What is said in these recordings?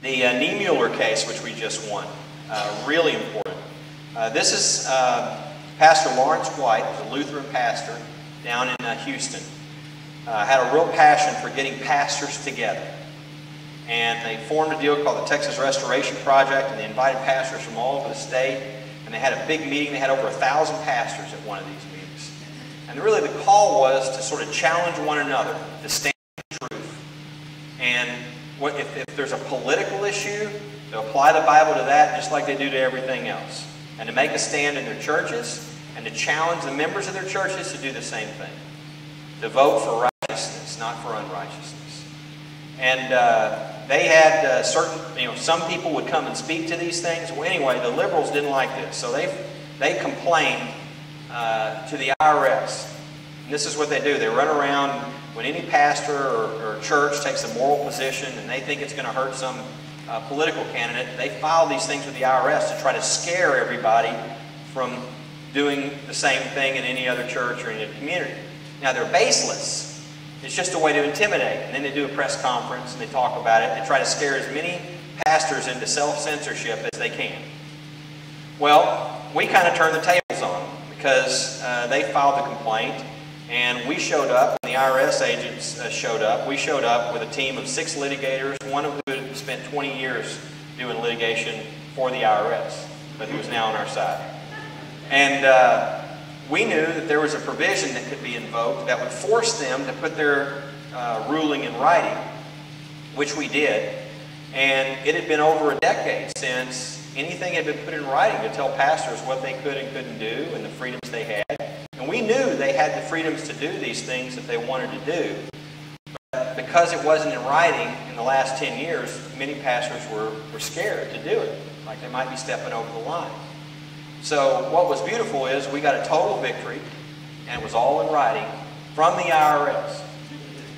The Niemüller case, which we just won, really important. This is Pastor Lawrence White, a Lutheran pastor down in Houston. Had a real passion for getting pastors together. And they formed a deal called the Texas Restoration Project, and they invited pastors from all over the state. And they had a big meeting. They had over 1,000 pastors at one of these meetings. And really the call was to sort of challenge one another to stand for truth. And if there's a political issue, to apply the Bible to that just like they do to everything else. And to make a stand in their churches and to challenge the members of their churches to do the same thing. To vote for righteousness, not for unrighteousness. And they had some people would come and speak to these things. Well, anyway, the liberals didn't like this. So they complained to the IRS. And this is what they do. They run around when any pastor or church takes a moral position and they think it's going to hurt some political candidate, they file these things with the IRS to try to scare everybody from doing the same thing in any other church or in a community. Now, they're baseless. It's just a way to intimidate. And then they do a press conference and they talk about it and try to scare as many pastors into self-censorship as they can. Well, we kind of turned the tables on them because they filed the complaint and we showed up, and the IRS agents showed up. We showed up with a team of 6 litigators, one of whom had spent 20 years doing litigation for the IRS, but who was now on our side. And we knew that there was a provision that could be invoked that would force them to put their ruling in writing, which we did. And it had been over a decade since anything had been put in writing to tell pastors what they could and couldn't do and the freedoms they had. And we knew they had the freedoms to do these things that they wanted to do. But because it wasn't in writing in the last 10 years, many pastors were scared to do it, like they might be stepping over the line. So what was beautiful is we got a total victory, and it was all in writing from the IRS,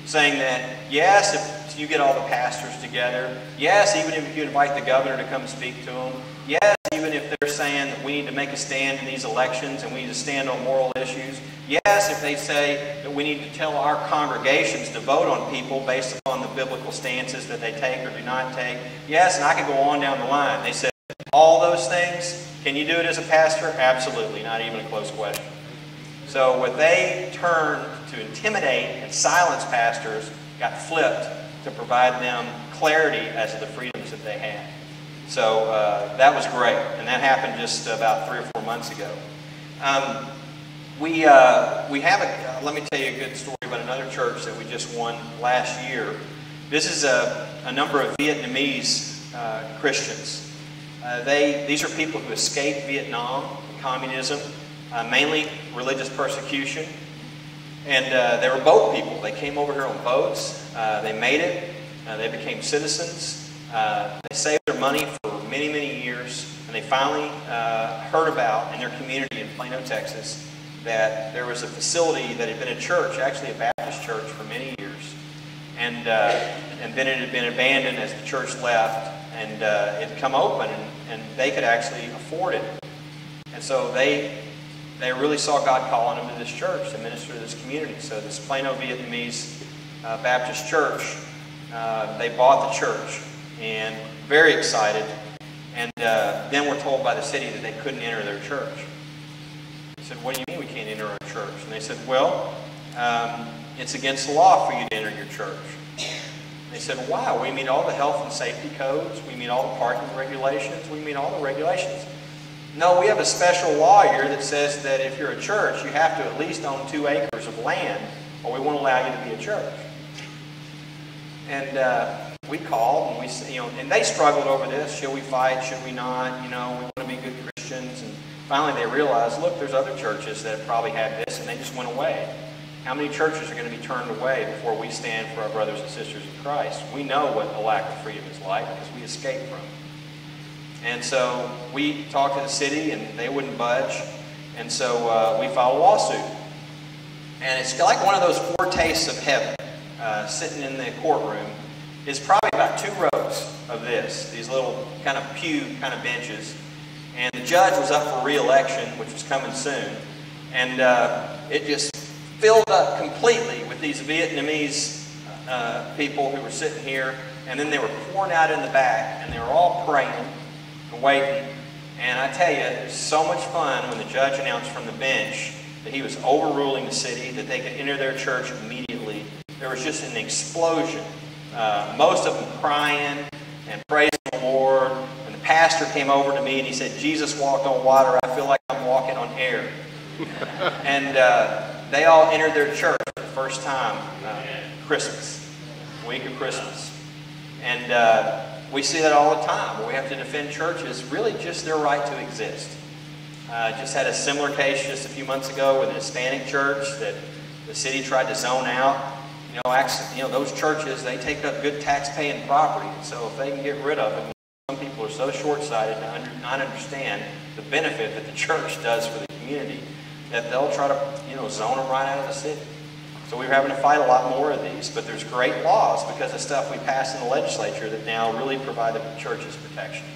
saying that, yes, if you get all the pastors together, yes, even if you invite the governor to come speak to them, yes, even if they're saying that we need to make a stand in these elections and we need to stand on moral issues, yes, if they say that we need to tell our congregations to vote on people based upon the biblical stances that they take or do not take, yes, and I could go on down the line. They said, all those things, can you do it as a pastor? Absolutely, not even a close question. So what they turned to intimidate and silence pastors got flipped to provide them clarity as to the freedoms that they had. So that was great, and that happened just about 3 or 4 months ago. We have let me tell you a good story about another church that we just won last year. This is a number of Vietnamese Christians. These are people who escaped Vietnam, communism, mainly religious persecution. And they were boat people. They came over here on boats. They made it. They became citizens. They saved their money for many, many years. And they finally heard about in their community in Plano, Texas, that there was a facility that had been a church, actually a Baptist church, for many years. And then it had been abandoned as the church left. And it had come open, and they could actually afford it. And so they really saw God calling them to this church to minister to this community. So this Plano Vietnamese Baptist church, they bought the church, and very excited. And then we're told by the city that they couldn't enter their church. I said, what do you mean we can't enter our church? And they said, well, it's against the law for you to enter your church. They said, wow, we meet all the health and safety codes, we meet all the parking regulations, we meet all the regulations. No, we have a special law here that says that if you're a church, you have to at least own 2 acres of land, or we won't allow you to be a church. And we called, and and they struggled over this. Should we fight? Should we not? We want to be good Christians. And finally they realized, look, there's other churches that have probably had this, and they just went away. How many churches are going to be turned away before we stand for our brothers and sisters in Christ? We know what the lack of freedom is like because we escaped from it. And so we talked to the city, and they wouldn't budge. And so we filed a lawsuit. And it's like one of those foretastes of heaven. Sitting in the courtroom is probably about 2 rows of these little kind of pew kind of benches. And the judge was up for re-election, which was coming soon. And it just filled up completely with these Vietnamese people who were sitting here. and then they were pouring out in the back, and they were all praying and waiting. And I tell you, it was so much fun when the judge announced from the bench that he was overruling the city, that they could enter their church immediately. There was just an explosion. Most of them crying and praising the Lord. And the pastor came over to me and he said, "Jesus walked on water. I feel like I'm walking on air." And they all entered their church for the first time Christmas, week of Christmas. And we see that all the time, where we have to defend churches, really just their right to exist. Just had a similar case just a few months ago with a Hispanic church that the city tried to zone out. Those churches, they take up good tax-paying property. So if they can get rid of it, some people are so short-sighted to not understand the benefit that the church does for the community, that they'll try to, zone them right out of the city. So we're having to fight a lot more of these, but there's great laws because of stuff we passed in the legislature that now really provide the churches protection.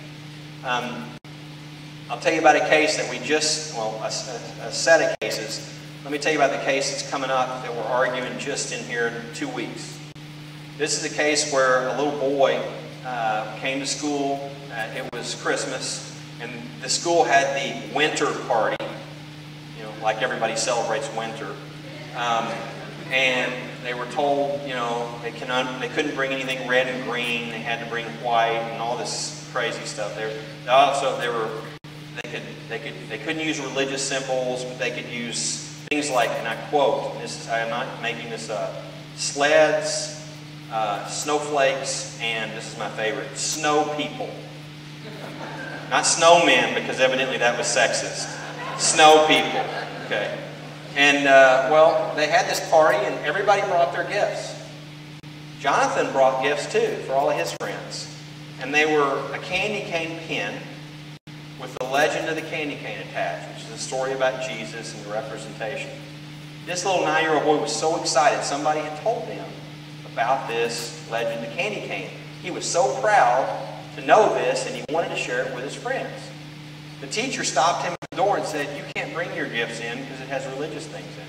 I'll tell you about a case that we a set of cases. Let me tell you about the case that's coming up that we're arguing just in here in 2 weeks. This is a case where a little boy came to school. It was Christmas, and the school had the winter party, like everybody celebrates winter. And they were told, they couldn't bring anything red and green. They had to bring white and all this crazy stuff. They couldn't use religious symbols, but they could use things like, and I quote, I am not making this up, sleds, snowflakes, and this is my favorite, snow people. Not snowmen, because evidently that was sexist. Snow people. Okay. And, they had this party, and everybody brought their gifts. Jonathan brought gifts, too, for all of his friends. And they were a candy cane pin with the legend of the candy cane attached, which is a story about Jesus and the representation. This little 9-year-old boy was so excited. Somebody had told him about this legend of the candy cane. He was so proud to know this, and he wanted to share it with his friends. The teacher stopped him at the door and said, "You can't bring your gifts in because it has religious things in it."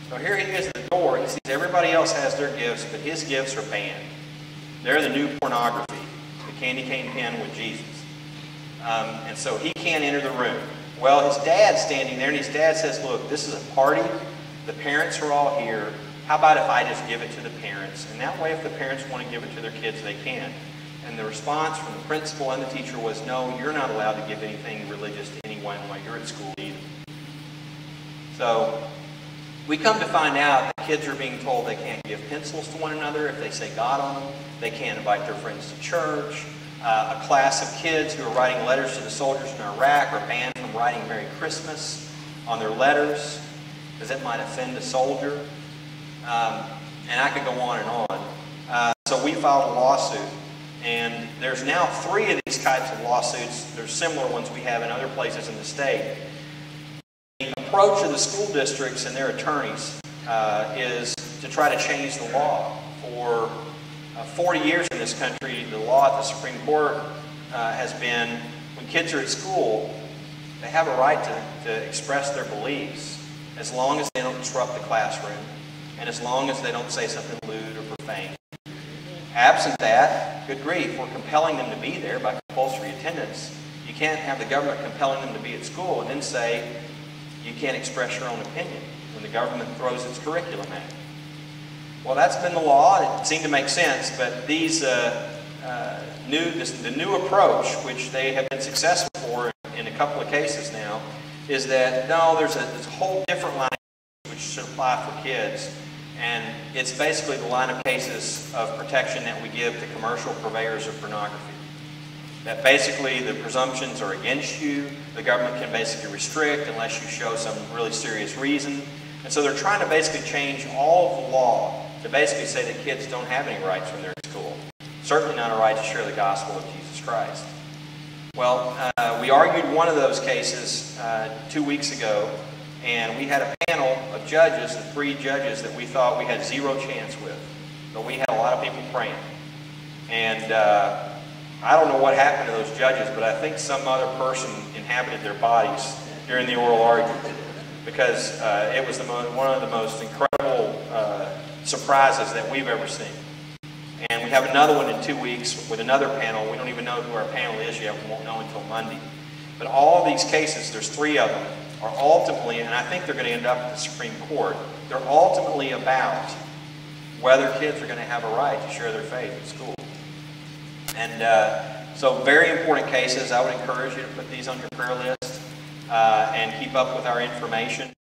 So here he is at the door. He sees everybody else has their gifts, but his gifts are banned. They're the new pornography, the candy cane pen with Jesus. And so he can't enter the room. Well, his dad's standing there, and his dad says, "Look, this is a party. The parents are all here. How about if I just give it to the parents? And that way, if the parents want to give it to their kids, they can." And the response from the principal and the teacher was, "No, you're not allowed to give anything religious to anyone while you're at school either." So we come to find out that kids are being told they can't give pencils to one another if they say God on them. They can't invite their friends to church. A class of kids who are writing letters to the soldiers in Iraq are banned from writing Merry Christmas on their letters because it might offend a soldier. And I could go on and on. So we filed a lawsuit. And there's now 3 of these types of lawsuits. There's similar ones we have in other places in the state. The approach of the school districts and their attorneys is to try to change the law. For 40 years in this country, the law at the Supreme Court has been when kids are at school, they have a right to express their beliefs as long as they don't disrupt the classroom and as long as they don't say something lewd or profane. Absent that, good grief, we're compelling them to be there by compulsory attendance. You can't have the government compelling them to be at school and then say you can't express your own opinion when the government throws its curriculum at it. Well, that's been the law, and it seemed to make sense, but these the new approach, which they have been successful for in a couple of cases now, is that no, there's a whole different line of which should apply for kids. And it's basically the line of cases of protection that we give to commercial purveyors of pornography. That basically the presumptions are against you. The government can basically restrict unless you show some really serious reason. And so they're trying to basically change all of the law to basically say that kids don't have any rights when they're in school. Certainly not a right to share the gospel of Jesus Christ. Well, we argued one of those cases 2 weeks ago. And we had a panel of judges, the 3 judges that we thought we had 0 chance with. But we had a lot of people praying. And I don't know what happened to those judges, but I think some other person inhabited their bodies during the oral argument. Because it was one of the most incredible surprises that we've ever seen. And And we have another one in 2 weeks with another panel. We don't even know who our panel is yet. We won't know until Monday. But all of these cases, there's 3 of them, are ultimately, and I think they're going to end up at the Supreme Court, they're ultimately about whether kids are going to have a right to share their faith in school. And so very important cases. I would encourage you to put these on your prayer list and keep up with our information.